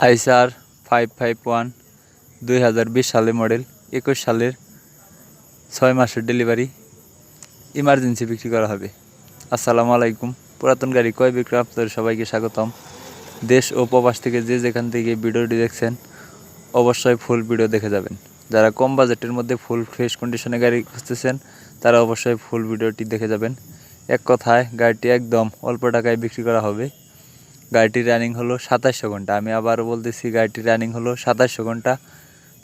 আইসার 551 2020 সালে মডেল, 21 সালের 6 মাসের ডেলিভারি, ইমার্জেন্সি বিক্রি করা হবে। আসসালামু আলাইকুম। পুরাতন গাড়ি ক্রয় বিক্রয় আপনাদের সবাইকে স্বাগতম। দেশ ও প্রবাস থেকে যে যেখান থেকে ভিডিওটি দেখছেন অবশ্যই ফুল ভিডিও দেখে যাবেন। যারা কম বাজেটের মধ্যে ফুল ফ্রেশ কন্ডিশনে গাড়ি খুঁজতেছেন তারা অবশ্যই ফুল ভিডিওটি দেখে যাবেন। এক কথায় গাড়িটি একদম অল্প টাকায় বিক্রি করা হবে। গাড়িটির রানিং হলো 2700 ঘন্টা। আমি আবার বলতেছি, গাড়িটির রানিং হলো 2700 ঘন্টা।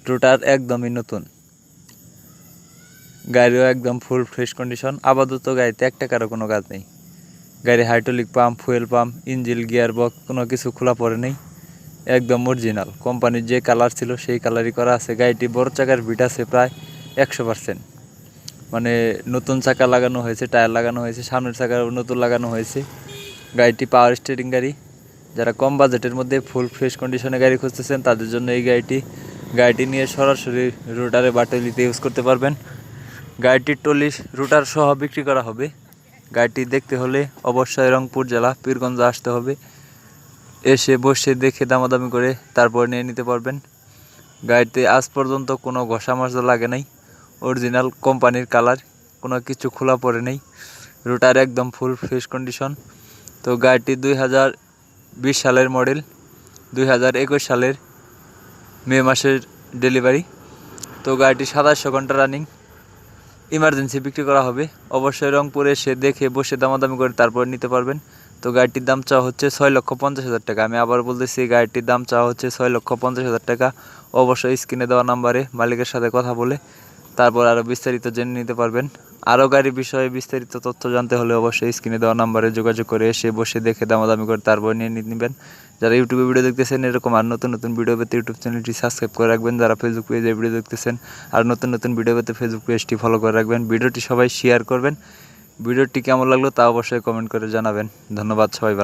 রোটার একদমই নতুন, গাড়িও একদম ফুল ফ্রেশ কন্ডিশন। আপাতত গাড়িতে এক টাকারও কোনো কাজ নেই। গাড়ি hydraulic pump, fuel pump, engine, gear box কোনো কিছু খোলা পড়ে নেই, একদম অরিজিনাল। কোম্পানির যে কালার ছিল সেই কালারই করা আছে। গাড়িটি বড় চাকার ভিট আছে প্রায় 100%, মানে নতুন চাকা লাগানো হয়েছে, টায়ার লাগানো হয়েছে, সামনের চাকা নতুন লাগানো হয়েছে। গাড়িটি পাওয়ার স্টিয়ারিং গাড়ি। যারা কম বাজেটের মধ্যে ফুল ফ্রেশ কন্ডিশনে গাড়ি খুঁজতেছেন তাদের জন্য এই গাড়িটি নিয়ে সরাসরি রোটারে বা টলিতে ইউজ করতে পারবেন। গাড়িটির টলি রোটার সহ বিক্রি করা হবে। গাড়িটি দেখতে হলে অবশ্যই রংপুর জেলা পীরগঞ্জ আসতে হবে। এসে বসে দেখে দামাদামি করে তারপর নিয়ে নিতে পারবেন। গাড়িতে আজ পর্যন্ত কোনো ঘষা মাজা লাগে নাই, অরিজিনাল কোম্পানির কালার, কোনো কিছু খোলা পড়ে নেই। রোটার একদম ফুল ফ্রেশ কন্ডিশন। তো গাড়িটি 2020 সালের মডেল, 2021 সালের মে মাসের ডেলিভারি। তো গাড়িটি 2700 ঘন্টা রানিং, ইমার্জেন্সি বিক্রি করা হবে। অবশ্যই রংপুরে এসে দেখে বসে দামাদামি করে তারপর নিতে পারবেন। তো গাড়িটির দাম চাওয়া হচ্ছে 6,50,000 টাকা। আমি আবার বলতেছি, গাড়িটির দাম চাওয়া হচ্ছে 6,50,000 টাকা। অবশ্যই স্ক্রিনে দেওয়া নাম্বারে মালিকের সাথে কথা বলে তারপর আরও বিস্তারিত জেনে নিতে পারবেন। আরও গাড়ির বিষয়ে বিস্তারিত তথ্য জানতে হলে অবশ্যই স্ক্রিনে দেওয়া নাম্বারে যোগাযোগ করে এসে বসে দেখে দামাদামি করে তারপর নিয়ে নেবেন। যারা ইউটিউবে ভিডিও দেখতেছেন এরকম আর নতুন নতুন ভিডিও পেতে ইউটিউব চ্যানেলটি সাবস্ক্রাইব করে রাখবেন। যারা ফেসবুক পেজে ভিডিও দেখতেছেন আর নতুন নতুন ভিডিও পেতে ফেসবুক পেজটি ফলো করে রাখবেন। ভিডিওটি সবাই শেয়ার করবেন। ভিডিওটি কেমন লাগলো তা অবশ্যই কমেন্ট করে জানাবেন। ধন্যবাদ, সবাই ভালো।